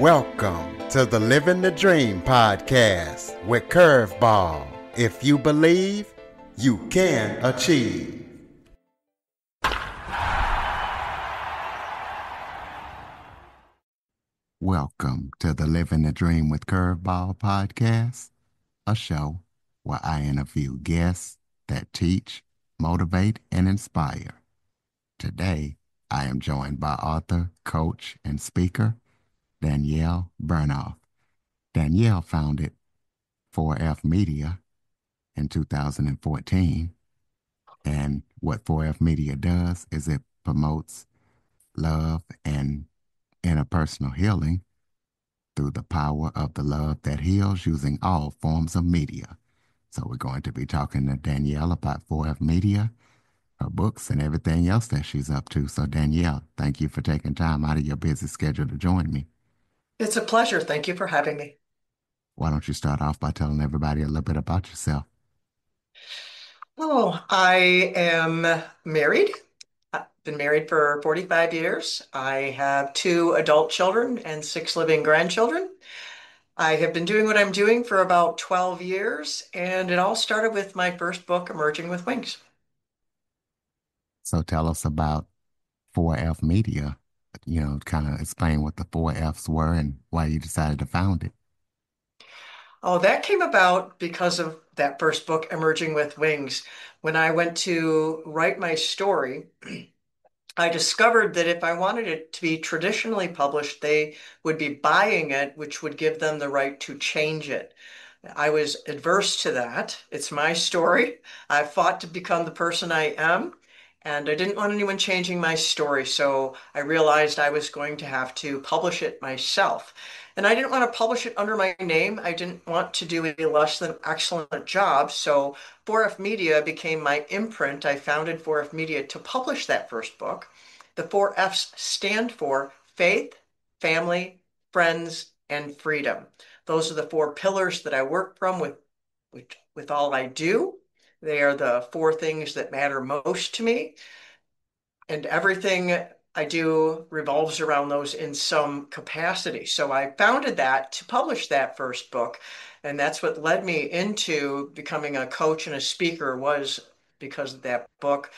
Welcome to the Living the Dream podcast with Curveball. If you believe, you can achieve. Welcome to the Living the Dream with Curveball podcast, a show where I interview guests that teach, motivate, and inspire. Today, I am joined by author, coach, and speaker Danielle Bernock. Danielle founded 4F Media in 2014, and what 4F Media does is it promotes love and interpersonal healing through the power of the love that heals using all forms of media. So we're going to be talking to Danielle about 4F Media, her books, and everything else that she's up to. So Danielle, thank you for taking time out of your busy schedule to join me. It's a pleasure. Thank you for having me. Why don't you start off by telling everybody a little bit about yourself? Oh, I am married. I've been married for 45 years. I have two adult children and six living grandchildren. I have been doing what I'm doing for about 12 years, and it all started with my first book, Emerging with Wings. So tell us about 4F Media, kind of explain what the 4Fs were and why you decided to found it. Oh, that came about because of that first book, Emerging with Wings. When I went to write my story, I discovered that if I wanted it to be traditionally published, they would be buying it, which would give them the right to change it. I was adverse to that. It's my story. I fought to become the person I am, and I didn't want anyone changing my story. So I realized I was going to have to publish it myself. And I didn't want to publish it under my name. I didn't want to do a less than excellent job. So 4F Media became my imprint. I founded 4F Media to publish that first book. The four F's stand for faith, family, friends, and freedom. Those are the four pillars that I work from with all I do. They are the four things that matter most to me, and everything I do revolves around those in some capacity. So I founded that to publish that first book, and that's what led me into becoming a coach and a speaker was because that book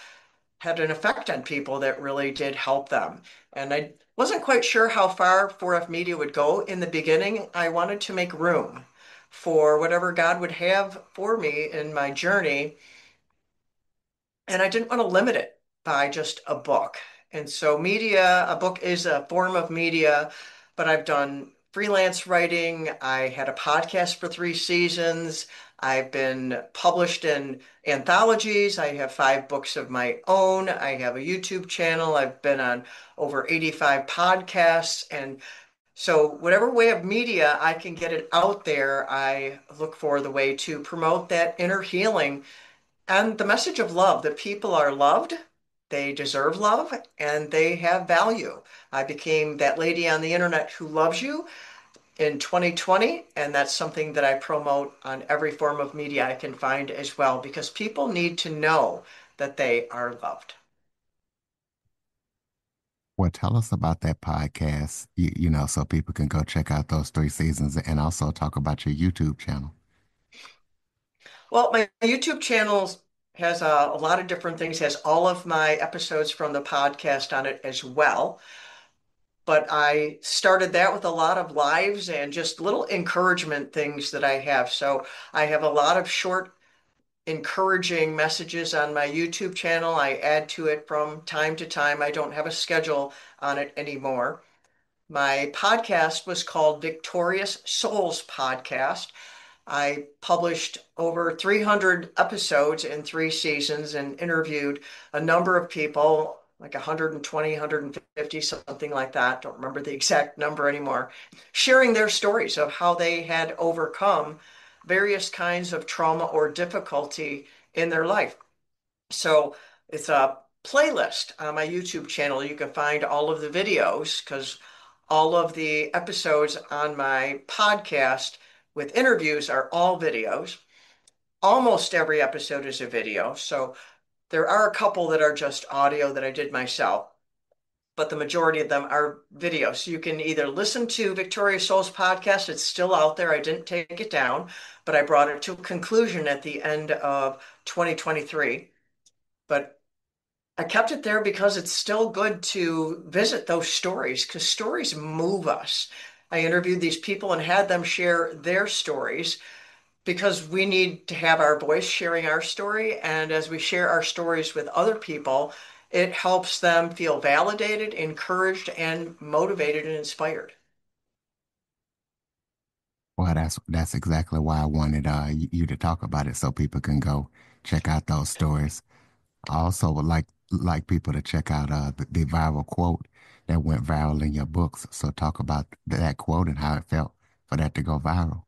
had an effect on people that really did help them. And I wasn't quite sure how far 4F Media would go in the beginning. I wanted to make room for whatever God would have for me in my journey. And I didn't want to limit it by just a book. And so a book is a form of media, but I've done freelance writing. I had a podcast for 3 seasons. I've been published in anthologies. I have 5 books of my own. I have a YouTube channel. I've been on over 85 podcasts. And so whatever way of media I can get it out there, I look for the way to promote that inner healing and the message of love, that people are loved, they deserve love, and they have value. I became that lady on the internet who loves you in 2020, and that's something that I promote on every form of media I can find as well, because people need to know that they are loved. Well, tell us about that podcast, so people can go check out those 3 seasons and also talk about your YouTube channel. Well, my YouTube channel has a lot of different things, has all of my episodes from the podcast on it as well. But I started that with a lot of lives and just little encouragement things that I have. So I have a lot of short, encouraging messages on my YouTube channel. I add to it from time to time. I don't have a schedule on it anymore. My podcast was called Victorious Souls Podcast. I published over 300 episodes in 3 seasons and interviewed a number of people, like 120, 150, something like that. Don't remember the exact number anymore, sharing their stories of how they had overcome various kinds of trauma or difficulty in their life. So it's a playlist on my YouTube channel. You can find all of the videos because all of the episodes on my podcast with interviews are all videos. Almost every episode is a video. So there are a couple that are just audio that I did myself. but the majority of them are video. So you can either listen to Victoria Soul's podcast, it's still out there. I didn't take it down, but I brought it to a conclusion at the end of 2023. But I kept it there because it's still good to visit those stories because stories move us. I interviewed these people and had them share their stories because we need to have our voice sharing our story. And as we share our stories with other people, it helps them feel validated, encouraged, and motivated and inspired. Well, that's exactly why I wanted you to talk about it so people can go check out those stories. I also would like people to check out the viral quote that went viral in your books. So talk about that quote and how it felt for that to go viral.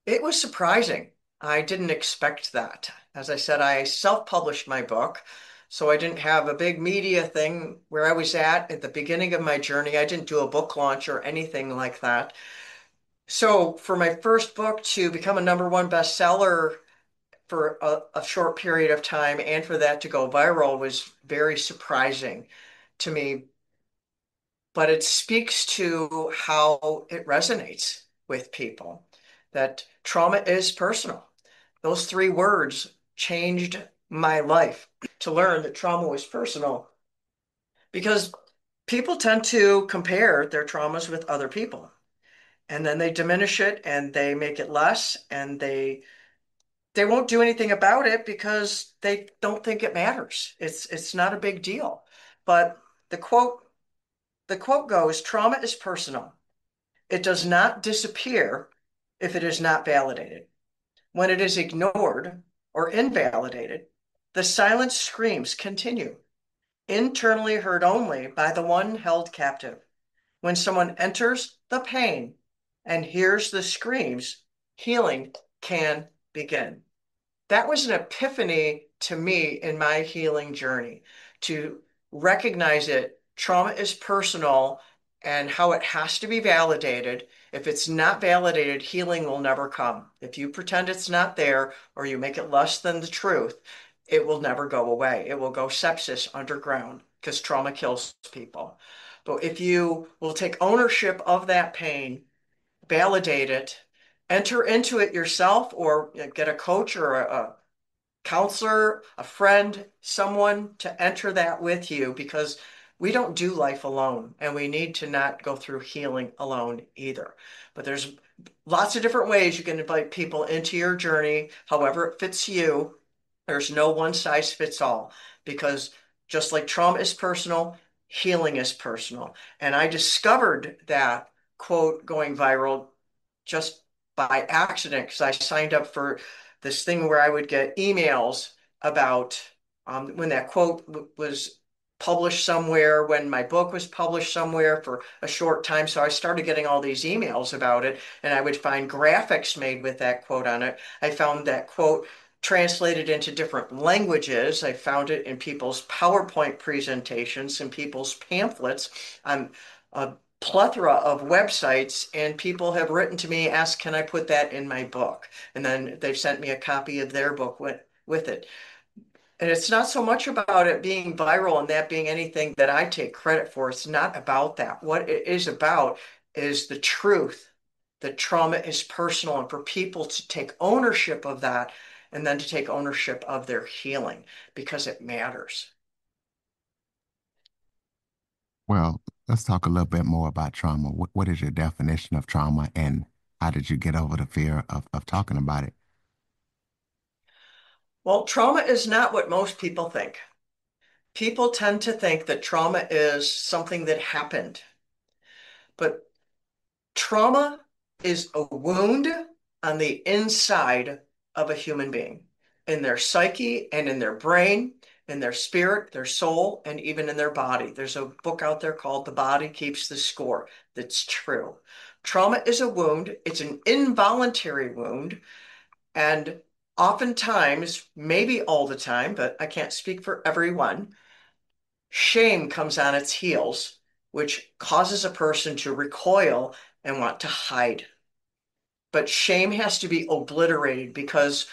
It was surprising. I didn't expect that. As I said, I self-published my book, so I didn't have a big media thing where I was at the beginning of my journey. I didn't do a book launch or anything like that. So for my first book to become a number one bestseller for a short period of time and for that to go viral was very surprising to me. But it speaks to how it resonates with people, that trauma is personal. Those three words changed my life to learn that trauma was personal because people tend to compare their traumas with other people and then they diminish it and they make it less and they won't do anything about it because they don't think it matters. It's not a big deal. But the quote the quote goes, trauma is personal. It does not disappear if it is not validated. When it is ignored or invalidated, the silent screams continue, internally heard only by the one held captive. When someone enters the pain and hears the screams, healing can begin. That was an epiphany to me in my healing journey to recognize it. Trauma is personal and how it has to be validated. If it's not validated, healing will never come. If you pretend it's not there or you make it less than the truth, it will never go away. It will go sepsis underground because trauma kills people. But if you will take ownership of that pain, validate it, enter into it yourself or get a coach or a counselor, a friend, someone to enter that with you because we don't do life alone and we need to not go through healing alone either. But there's lots of different ways you can invite people into your journey, however it fits you. There's no one size fits all because just like trauma is personal, healing is personal. And I discovered that quote going viral just by accident because I signed up for this thing where I would get emails about when that quote was published somewhere, when my book was published somewhere for a short time. So I started getting all these emails about it, and I would find graphics made with that quote on it. I found that quote translated into different languages. I found it in people's PowerPoint presentations and people's pamphlets on a plethora of websites, and people have written to me, asked, can I put that in my book? And then they've sent me a copy of their book with it. And it's not so much about it being viral and that being anything that I take credit for. It's not about that. What it is about is the truth that trauma is personal and for people to take ownership of that and then to take ownership of their healing because it matters. Well, let's talk a little bit more about trauma. What is your definition of trauma and how did you get over the fear of talking about it? Well, trauma is not what most people think. People tend to think that trauma is something that happened, but trauma is a wound on the inside of a human being, in their psyche and in their brain, in their spirit, their soul, and even in their body. There's a book out there called The Body Keeps the Score that's true. Trauma is a wound, it's an involuntary wound, and oftentimes, maybe all the time, but I can't speak for everyone, shame comes on its heels, which causes a person to recoil and want to hide. But shame has to be obliterated because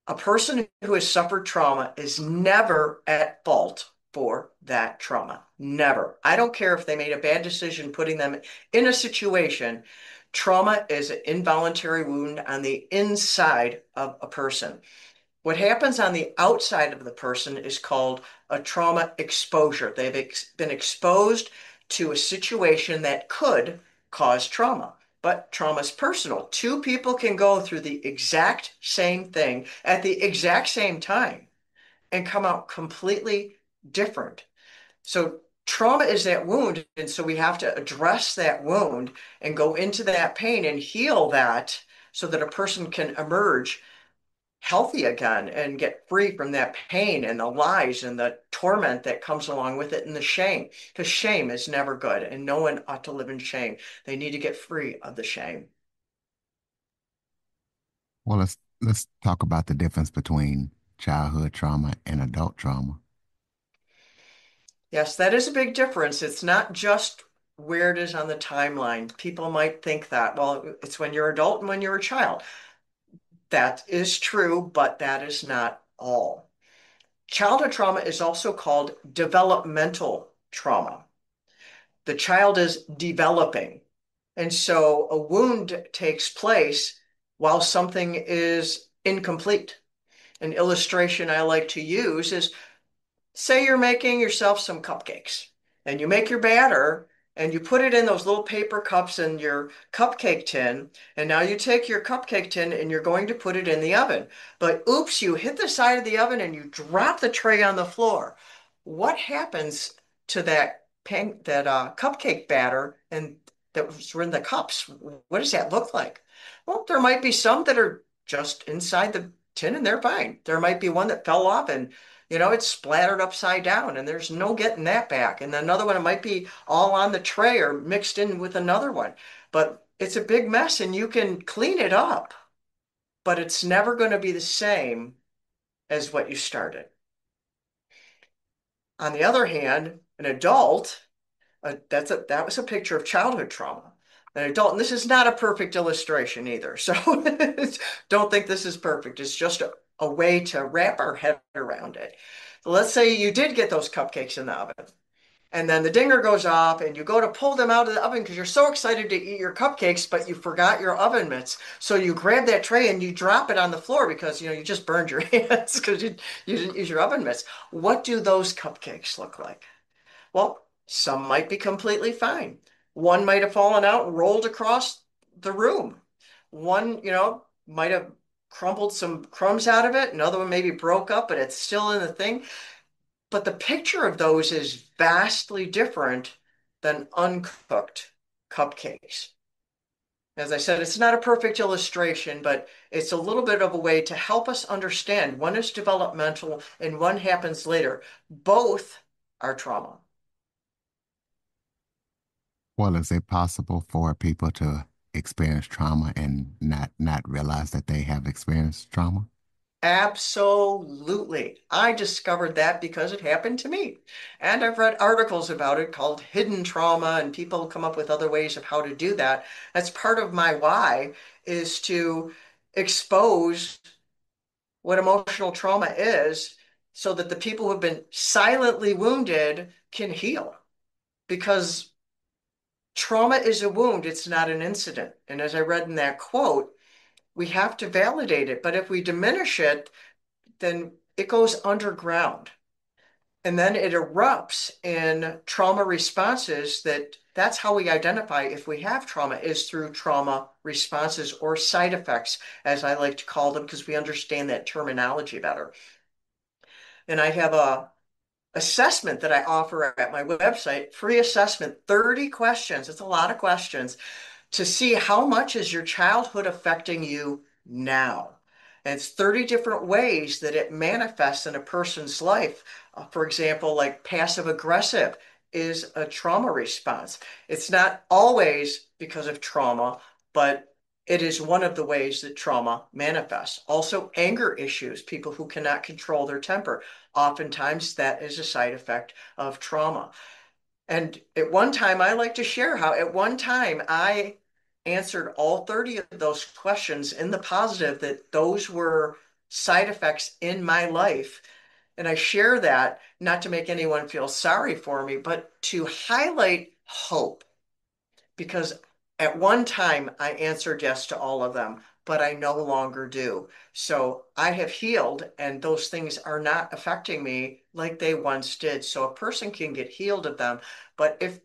a person who has suffered trauma is never at fault. for that trauma. Never. I don't care if they made a bad decision putting them in a situation. Trauma is an involuntary wound on the inside of a person. What happens on the outside of the person is called a trauma exposure. They've been exposed to a situation that could cause trauma. But trauma is personal. Two people can go through the exact same thing at the exact same time and come out completely different. So trauma is that wound, and so we have to address that wound and go into that pain and heal that so that a person can emerge healthy again and get free from that pain and the lies and the torment that comes along with it and the shame. Because shame is never good, and no one ought to live in shame. They need to get free of the shame. Well, let's talk about the difference between childhood trauma and adult trauma. Yes, that is a big difference. It's not just where it is on the timeline. People might think that, well, it's when you're adult and when you're a child. That is true, but that is not all. Childhood trauma is also called developmental trauma. The child is developing. And so a wound takes place while something is incomplete. An illustration I like to use is, say you're making yourself some cupcakes and you make your batter and you put it in those little paper cups in your cupcake tin. And now you take your cupcake tin and you're going to put it in the oven. But oops, you hit the side of the oven and you drop the tray on the floor. What happens to that cupcake batter and that was in the cups? What does that look like? Well, there might be some that are just inside the tin and they're fine. There might be one that fell off and it's splattered upside down and there's no getting that back. And another one, it might be all on the tray or mixed in with another one. But it's a big mess and you can clean it up, but it's never going to be the same as what you started. On the other hand, an adult, that was a picture of childhood trauma. An adult, and this is not a perfect illustration either. So don't think this is perfect. It's just a way to wrap our head around it. So let's say you did get those cupcakes in the oven, and then the dinger goes off, and you go to pull them out of the oven because you're so excited to eat your cupcakes, but you forgot your oven mitts. So you grab that tray and you drop it on the floor because you just burned your hands because you didn't use your oven mitts. What do those cupcakes look like? Well, some might be completely fine. One might have fallen out and rolled across the room. One, might have crumbled some crumbs out of it. Another one maybe broke up, but it's still in the thing. But the picture of those is vastly different than uncooked cupcakes. As I said, it's not a perfect illustration, but it's a little bit of a way to help us understand one is developmental and one happens later. Both are trauma. Well, is it possible for people to experience trauma and not realize that they have experienced trauma? Absolutely. I discovered that because it happened to me. And I've read articles about it called hidden trauma, and people come up with other ways of how to do that. That's part of my why is to expose what emotional trauma is so that the people who have been silently wounded can heal. Because trauma is a wound, it's not an incident. And as I read in that quote, we have to validate it. But if we diminish it, then it goes underground and then it erupts in trauma responses. That's how we identify if we have trauma is through trauma responses or side effects, as I like to call them, because we understand that terminology better. And I have a assessment that I offer at my website, free assessment, 30 questions. It's a lot of questions to see how much is your childhood affecting you now. And it's 30 different ways that it manifests in a person's life. For example, like passive aggressive is a trauma response. It's not always because of trauma, but it is one of the ways that trauma manifests. Also, anger issues, people who cannot control their temper. Oftentimes, that is a side effect of trauma. And at one time, I like to share how at one time I answered all 30 of those questions in the positive, that those were side effects in my life. And I share that not to make anyone feel sorry for me, but to highlight hope. Because at one time I answered yes to all of them, but I no longer do. So I have healed, and those things are not affecting me like they once did. So a person can get healed of them. But if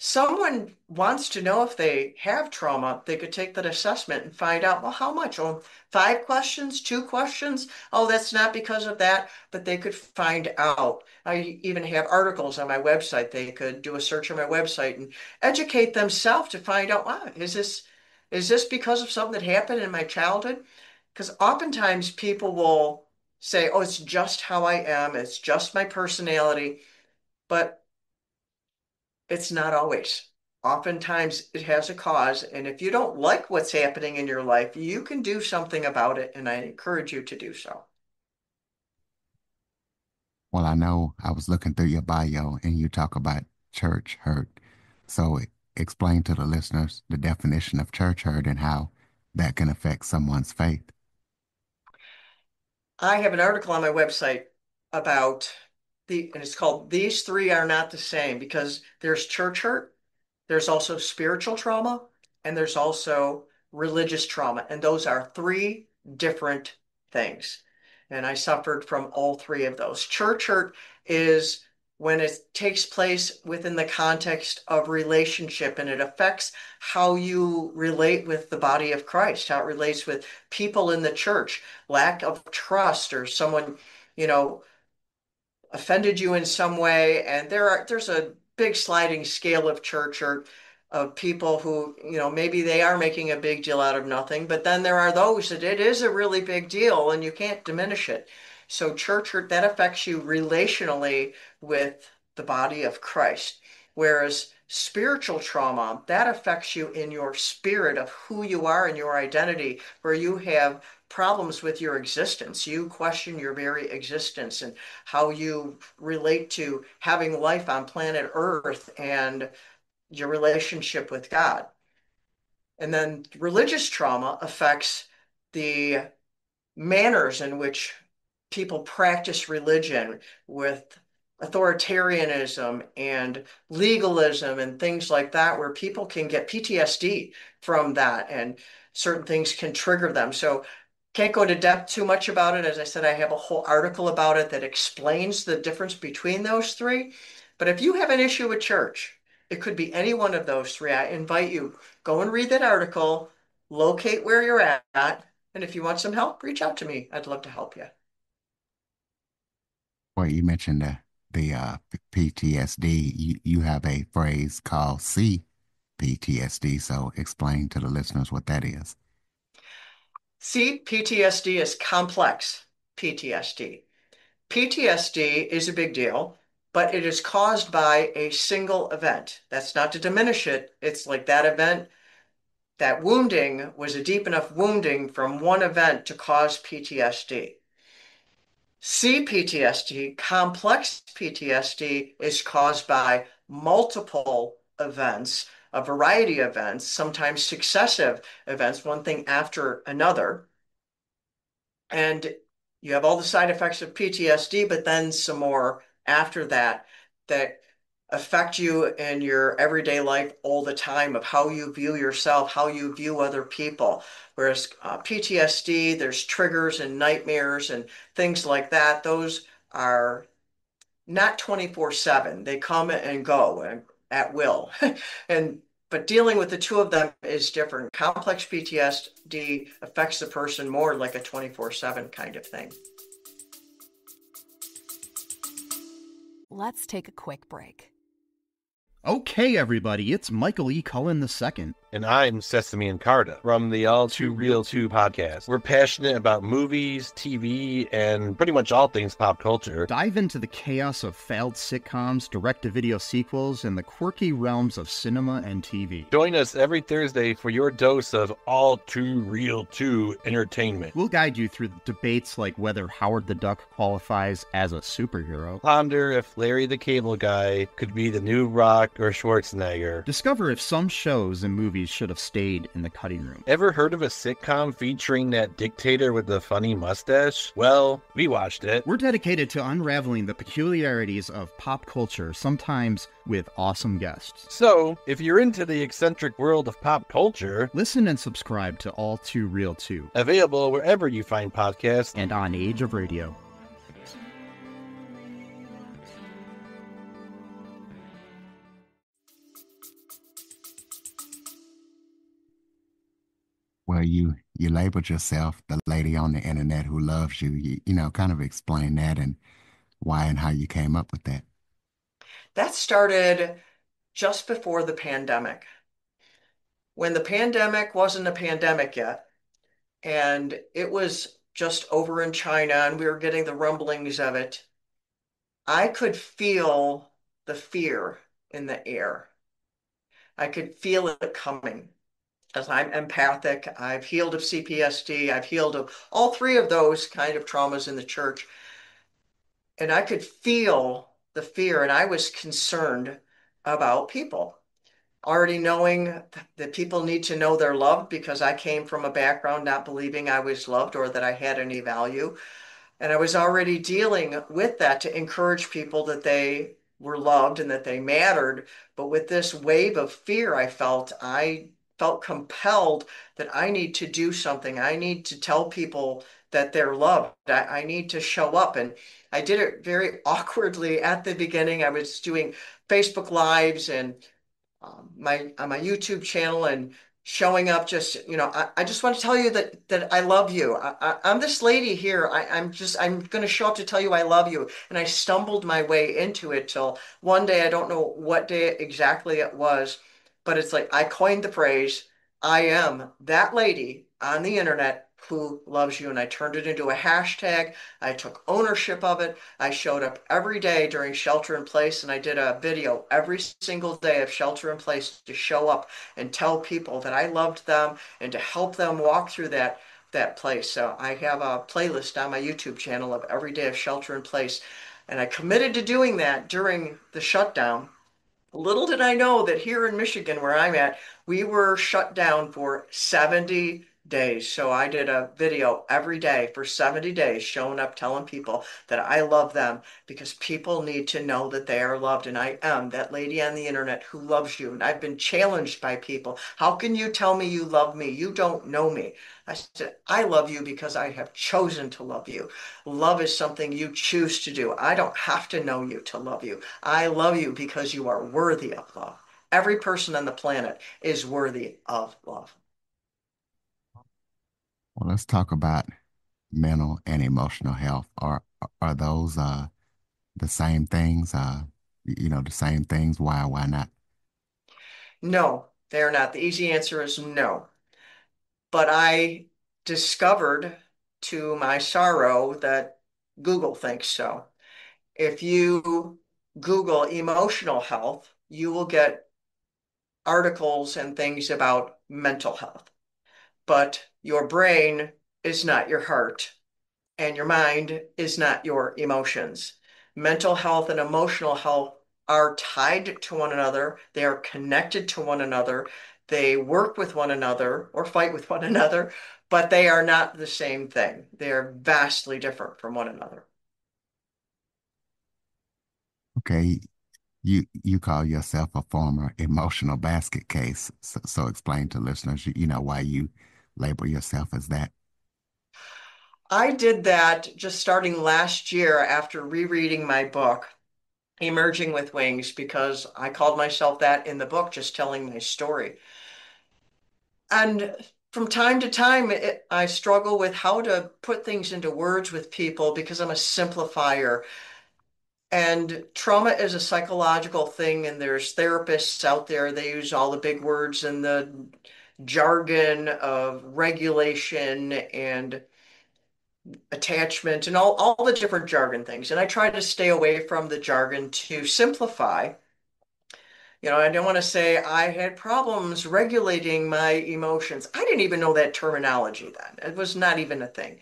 someone wants to know if they have trauma, they could take that assessment and find out, well, how much? Oh, 5 questions, 2 questions? Oh, that's not because of that, but they could find out. I even have articles on my website. They could do a search on my website and educate themselves to find out, wow, is this because of something that happened in my childhood? Because oftentimes people will say, oh, it's just how I am, it's just my personality, but it's not always. Oftentimes it has a cause, and if you don't like what's happening in your life, you can do something about it, and I encourage you to do so. Well, I know I was looking through your bio and you talk about church hurt. So explain to the listeners the definition of church hurt and how that can affect someone's faith. I have an article on my website about and it's called These Three Are Not the Same, because there's church hurt, there's also spiritual trauma, and there's also religious trauma. And those are three different things. And I suffered from all three of those. Church hurt is when it takes place within the context of relationship, and it affects how you relate with the body of Christ, how it relates with people in the church, lack of trust, or someone, you know, offended you in some way. And there's a big sliding scale of church, or of people who, maybe they are making a big deal out of nothing, but then there are those that it is a really big deal and you can't diminish it. So church hurt, that affects you relationally with the body of Christ. Whereas spiritual trauma, that affects you in your spirit of who you are and your identity, where you have problems with your existence. You question your very existence and how you relate to having life on planet Earth and your relationship with God. And then religious trauma affects the manners in which people practice religion, with authoritarianism and legalism and things like that, where people can get PTSD from that and certain things can trigger them. So can't go into depth too much about it. As I said, I have a whole article about it that explains the difference between those three. But if you have an issue with church, it could be any one of those three. I invite you, go and read that article, locate where you're at, and if you want some help, reach out to me. I'd love to help you. Well, you mentioned the PTSD. You have a phrase called CPTSD. So explain to the listeners what that is. See, PTSD is complex PTSD. PTSD is a big deal, but it is caused by a single event. That's not to diminish it. It's like that event, that wounding was a deep enough wounding from one event to cause PTSD. CPTSD, complex PTSD, is caused by multiple events, a variety of events, sometimes successive events, one thing after another. And you have all the side effects of PTSD, but then some more after that that affect you in your everyday life all the time, of how you view yourself, how you view other people. Whereas PTSD, there's triggers and nightmares and things like that. Those are not 24/7. They come and go at will. And but dealing with the two of them is different. Complex PTSD affects the person more like a 24/7 kind of thing. Let's take a quick break. Okay, everybody, it's Michael E. Cullen II. And I'm Sesame and Carta from the All Too Real 2 podcast. We're passionate about movies, TV, and pretty much all things pop culture. Dive into the chaos of failed sitcoms, direct-to-video sequels, and the quirky realms of cinema and TV. Join us every Thursday for your dose of All Too Real 2 entertainment. We'll guide you through debates like whether Howard the Duck qualifies as a superhero. Ponder if Larry the Cable Guy could be the new Rock or Schwarzenegger. Discover if some shows and movies should have stayed in the cutting room. Ever heard of a sitcom featuring that dictator with the funny mustache? Well, we watched it. We're dedicated to unraveling the peculiarities of pop culture, sometimes with awesome guests. So, if you're into the eccentric world of pop culture, listen and subscribe to All Too Real 2. Available wherever you find podcasts and on Age of Radio. Well, you labeled yourself the lady on the internet who loves you. You know, kind of explain that and why and how you came up with that. That started just before the pandemic. When the pandemic wasn't a pandemic yet, and it was just over in China, and we were getting the rumblings of it, I could feel the fear in the air. I could feel it coming. As I'm empathic, I've healed of CPSD, I've healed of all three of those kind of traumas in the church. And I could feel the fear, and I was concerned about people. Already knowing that people need to know they're loved because I came from a background not believing I was loved or that I had any value. And I was already dealing with that to encourage people that they were loved and that they mattered. But with this wave of fear I felt compelled that I need to do something. I need to tell people that they're loved. I need to show up. And I did it very awkwardly at the beginning. I was doing Facebook Lives and on my YouTube channel and showing up just, I just want to tell you that I love you. I'm this lady here. I'm going to show up to tell you I love you. And I stumbled my way into it till one day, I don't know what day exactly it was, but it's like I coined the phrase, I am that lady on the internet who loves you. And I turned it into a hashtag. I took ownership of it. I showed up every day during shelter in place, and I did a video every single day of shelter in place to show up and tell people that I loved them and to help them walk through that place. So I have a playlist on my YouTube channel of every day of shelter in place, and I committed to doing that during the shutdown. Little did I know that here in Michigan, where I'm at, we were shut down for 70 days. So I did a video every day for 70 days, showing up, telling people that I love them because people need to know that they are loved. And I am that lady on the internet who loves you. And I've been challenged by people. How can you tell me you love me? You don't know me. I said, I love you because I have chosen to love you. Love is something you choose to do. I don't have to know you to love you. I love you because you are worthy of love. Every person on the planet is worthy of love. Well, let's talk about mental and emotional health. Are those the same things? The same things. Why not? No, they're not. The easy answer is no. But I discovered to my sorrow that Google thinks so. If you Google emotional health, you will get articles and things about mental health. But your brain is not your heart, and your mind is not your emotions. Mental health and emotional health are tied to one another. They are connected to one another. They work with one another or fight with one another, but they are not the same thing. They are vastly different from one another. Okay, you call yourself a former emotional basket case. So explain to listeners, why you label yourself as that. I did that just starting last year after rereading my book, Emerging with Wings, because I called myself that in the book, just telling my story. And from time to time, I struggle with how to put things into words with people because I'm a simplifier. And trauma is a psychological thing, and there's therapists out there, they use all the big words and the jargon of regulation and attachment and all the different jargon things. And I try to stay away from the jargon to simplify. I don't want to say I had problems regulating my emotions. I didn't even know that terminology then. It was not even a thing.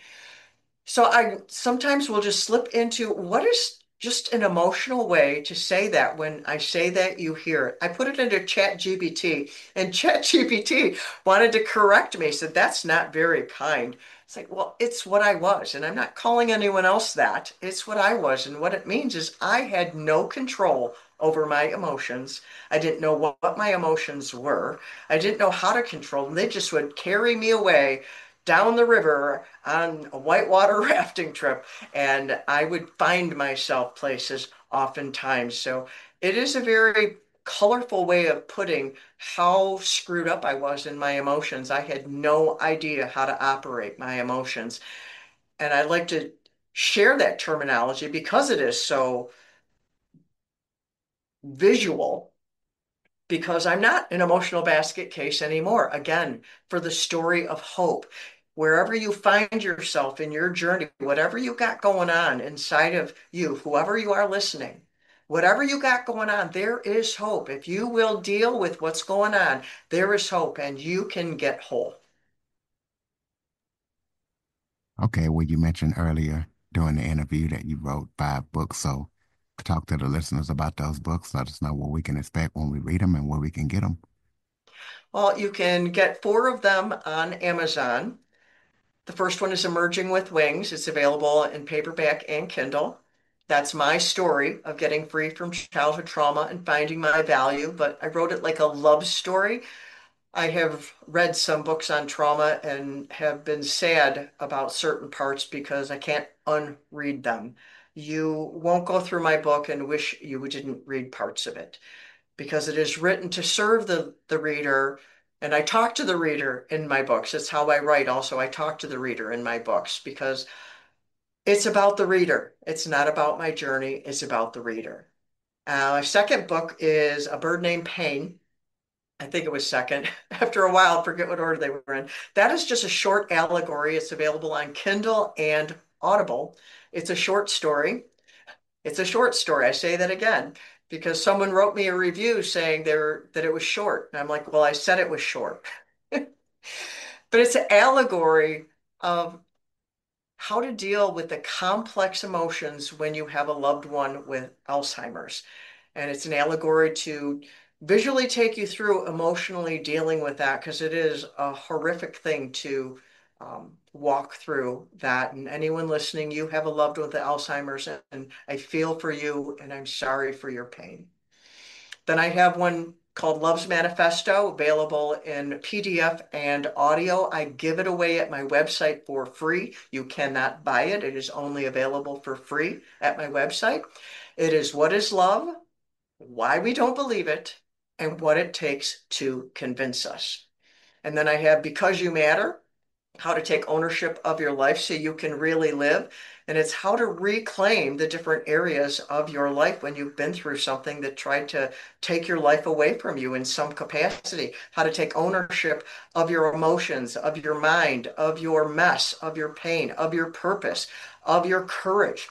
So I sometimes will just slip into what is just an emotional way to say that. When I say that, you hear it. I put it into Chat GPT, and Chat GPT wanted to correct me, said that's not very kind. It's like, well, it's what I was, and I'm not calling anyone else that. It's what I was, and what it means is I had no control over my emotions. I didn't know what my emotions were. I didn't know how to control them. They just would carry me away down the river on a whitewater rafting trip, and I would find myself places oftentimes. So it is a very colorful way of putting how screwed up I was in my emotions. I had no idea how to operate my emotions. And I like to share that terminology because it is so visual, because I'm not an emotional basket case anymore. Again, for the story of hope. Wherever you find yourself in your journey, whatever you got going on inside of you, whoever you are listening, whatever you got going on, there is hope. If you will deal with what's going on, there is hope and you can get whole. Okay, well, you mentioned earlier during the interview that you wrote 5 books. So talk to the listeners about those books. Let us know what we can expect when we read them and where we can get them. Well, you can get 4 of them on Amazon. The first one is Emerging with Wings. It's available in paperback and Kindle. That's my story of getting free from childhood trauma and finding my value, but I wrote it like a love story. I have read some books on trauma and have been sad about certain parts because I can't unread them. You won't go through my book and wish you didn't read parts of it, because it is written to serve the reader. And I talk to the reader in my books. It's how I write also. I talk to the reader in my books because it's about the reader. It's not about my journey. It's about the reader. My second book is A Bird Named Pain. I think it was second. After a while, I forget what order they were in. That is just a short allegory. It's available on Kindle and Audible. It's a short story. It's a short story. I say that again because someone wrote me a review saying that it was short. And I'm like, well, I said it was short. But it's an allegory of how to deal with the complex emotions when you have a loved one with Alzheimer's. And it's an allegory to visually take you through emotionally dealing with that, because it is a horrific thing to walk through that. And anyone listening, you have a loved one with Alzheimer's, and I feel for you and I'm sorry for your pain. Then I have one called Love's Manifesto, available in PDF and audio. I give it away at my website for free. You cannot buy it. It is only available for free at my website. It is What is Love, Why We Don't Believe It, and What It Takes to Convince Us. And then I have Because You Matter, how to take ownership of your life so you can really live. And it's how to reclaim the different areas of your life when you've been through something that tried to take your life away from you in some capacity. How to take ownership of your emotions, of your mind, of your mess, of your pain, of your purpose, of your courage,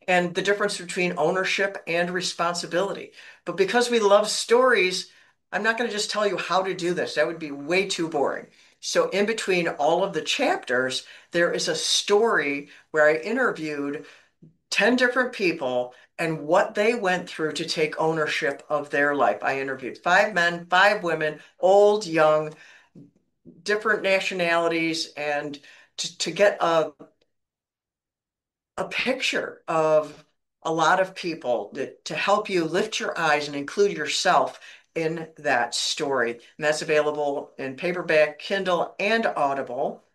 and the difference between ownership and responsibility. But because we love stories, I'm not going to just tell you how to do this. That would be way too boring. So in between all of the chapters, there is a story where I interviewed 10 different people and what they went through to take ownership of their life. I interviewed 5 men, 5 women, old, young, different nationalities, and to get a picture of a lot of people to help you lift your eyes and include yourself in that story. And that's available in paperback, Kindle, and Audible.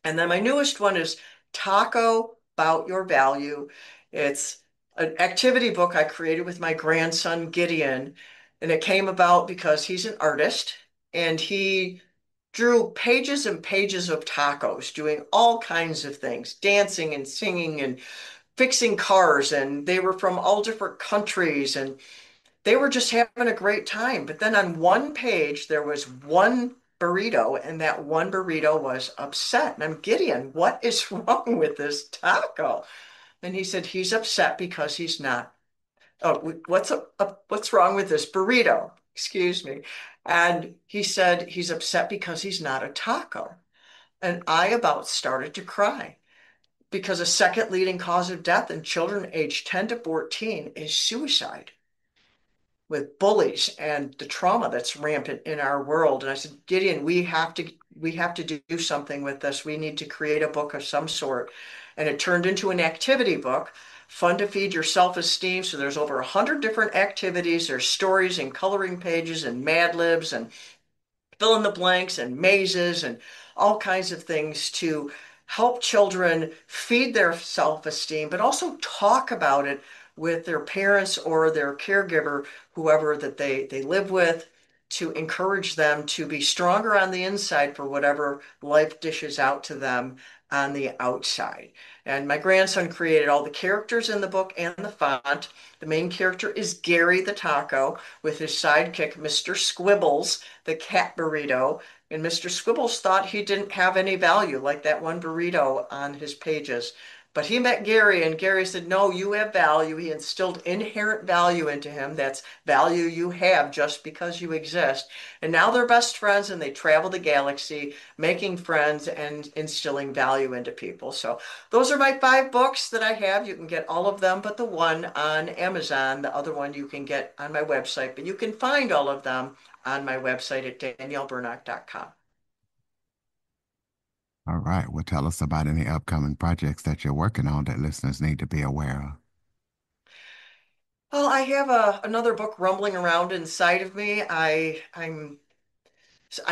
And then my newest one is Taco About Your Value. It's an activity book I created with my grandson, Gideon. And it came about because he's an artist and he drew pages and pages of tacos, doing all kinds of things, dancing and singing and fixing cars. And they were from all different countries and they were just having a great time. But then on one page, there was one burrito, and that one burrito was upset. And I'm, Gideon, what is wrong with this taco? And he said he's upset because he's not. Oh, what's wrong with this burrito? Excuse me. And he said he's upset because he's not a taco. And I about started to cry because a second leading cause of death in children aged 10 to 14 is suicide, with bullies and the trauma that's rampant in our world. And I said, Gideon, we have to do something with this. We need to create a book of some sort. And it turned into an activity book, fun to feed your self-esteem. So there's over 100 different activities. There's stories and coloring pages and Mad Libs and fill in the blanks and mazes and all kinds of things to help children feed their self-esteem, but also talk about it with their parents or their caregiver, whoever that they live with, to encourage them to be stronger on the inside for whatever life dishes out to them on the outside. And my grandson created all the characters in the book and the font. The main character is Gary the Taco with his sidekick, Mr. Squibbles, the cat burrito. And Mr. Squibbles thought he didn't have any value, like that one burrito on his pages. But he met Gary, and Gary said, no, you have value. He instilled inherent value into him. That's value you have just because you exist. And now they're best friends, and they travel the galaxy, making friends and instilling value into people. So those are my 5 books that I have. You can get all of them, but the one on Amazon. The other one you can get on my website. But you can find all of them on my website at daniellebernock.com. All right. Well, tell us about any upcoming projects that you're working on that listeners need to be aware of. Well, I have another book rumbling around inside of me. I've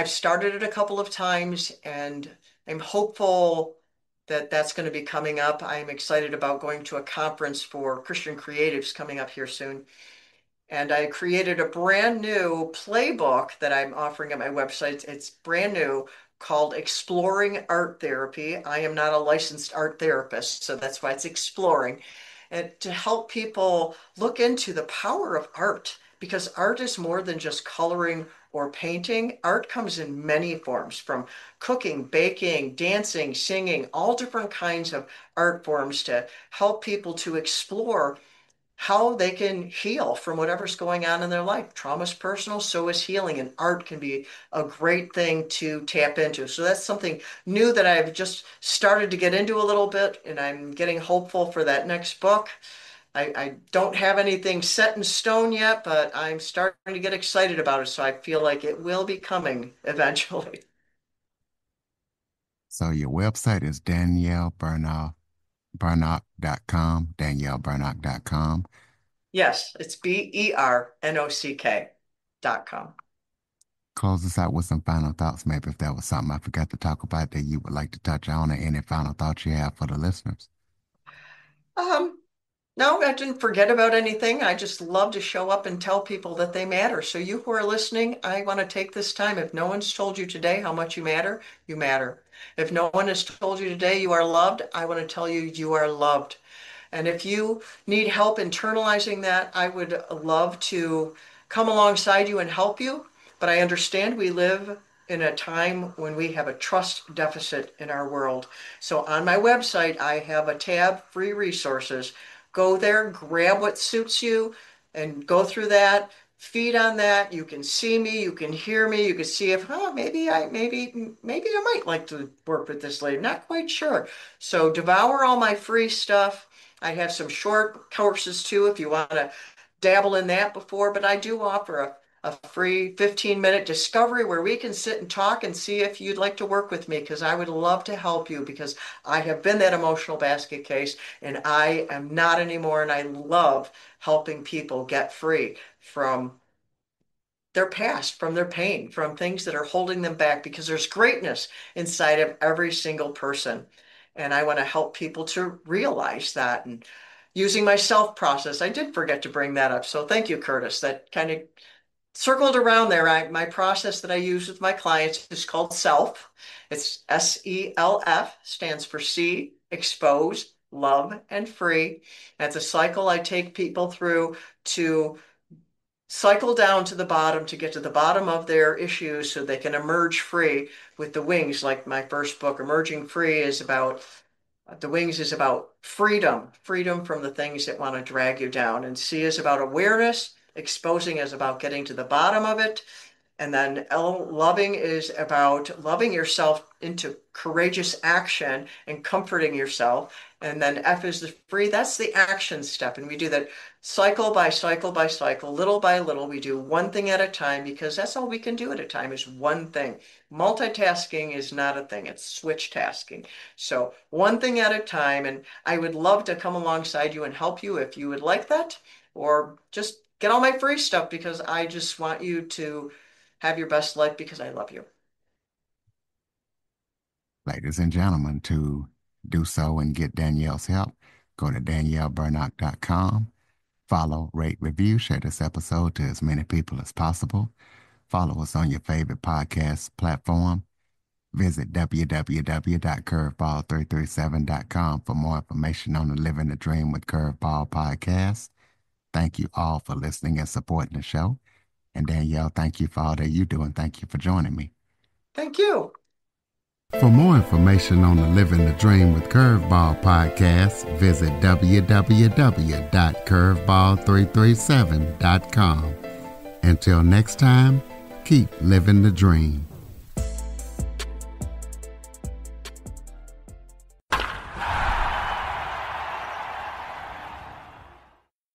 started it a couple of times, and I'm hopeful that that's going to be coming up. I'm excited about going to a conference for Christian creatives coming up here soon. And I created a brand new playbook that I'm offering at my website. It's brand new, called Exploring Art Therapy. I am not a licensed art therapist, so that's why it's exploring. And to help people look into the power of art, because art is more than just coloring or painting. Art comes in many forms, from cooking, baking, dancing, singing, all different kinds of art forms, to help people to explore how they can heal from whatever's going on in their life. Trauma's personal, so is healing, and art can be a great thing to tap into. So that's something new that I've just started to get into a little bit, and I'm getting hopeful for that next book. I don't have anything set in stone yet, but I'm starting to get excited about it, so I feel like it will be coming eventually. So your website is Bernock.com, DanielleBernock.com. Yes, it's BERNOCK.com. Close us out with some final thoughts, maybe if there was something I forgot to talk about that you would like to touch on, or any final thoughts you have for the listeners. Um, No, I didn't forget about anything. I just love to show up and tell people that they matter. So you who are listening, I want to take this time. If no one's told you today how much you matter, you matter. If no one has told you today you are loved, I want to tell you you are loved. And if you need help internalizing that, I would love to come alongside you and help you. But I understand we live in a time when we have a trust deficit in our world. So on my website, I have a tab, free resources. Go there, grab what suits you, and go through that. Feed on that. You can see me, you can hear me, you can see if, maybe I might like to work with this lady. Not quite sure. So devour all my free stuff. I have some short courses too if you want to dabble in that before, but I do offer a free 15-minute discovery where we can sit and talk and see if you'd like to work with me, because I would love to help you, because I have been that emotional basket case and I am not anymore, and I love helping people get free from their past, from their pain, from things that are holding them back, because there's greatness inside of every single person. And I want to help people to realize that. And using my self process, I did forget to bring that up. So thank you, Curtis. That kind of circled around there. My process that I use with my clients is called SELF. It's SELF, stands for see, expose, love, and free. That's a cycle I take people through to cycle down to the bottom, to get to the bottom of their issues so they can emerge free with the wings. Like my first book, Emerging Free, is about the wings is about freedom, freedom from the things that want to drag you down. And C is about awareness, exposing is about getting to the bottom of it. And then L, loving is about loving yourself into courageous action and comforting yourself. And then F is the free. That's the action step. And we do that cycle by cycle by cycle, little by little. We do one thing at a time because that's all we can do at a time is one thing. Multitasking is not a thing. It's switch tasking. So one thing at a time. And I would love to come alongside you and help you if you would like that, or just get all my free stuff because I just want you to have your best life because I love you. Ladies and gentlemen, to do so and get Danielle's help, go to daniellebernock.com. Follow, rate, review, share this episode to as many people as possible. Follow us on your favorite podcast platform. Visit www.curveball337.com for more information on the Living the Dream with Curveball podcast. Thank you all for listening and supporting the show. And Danielle, thank you for all that you do, and thank you for joining me. Thank you. For more information on the Living the Dream with Curveball podcast, visit www.curveball337.com. Until next time, keep living the dream.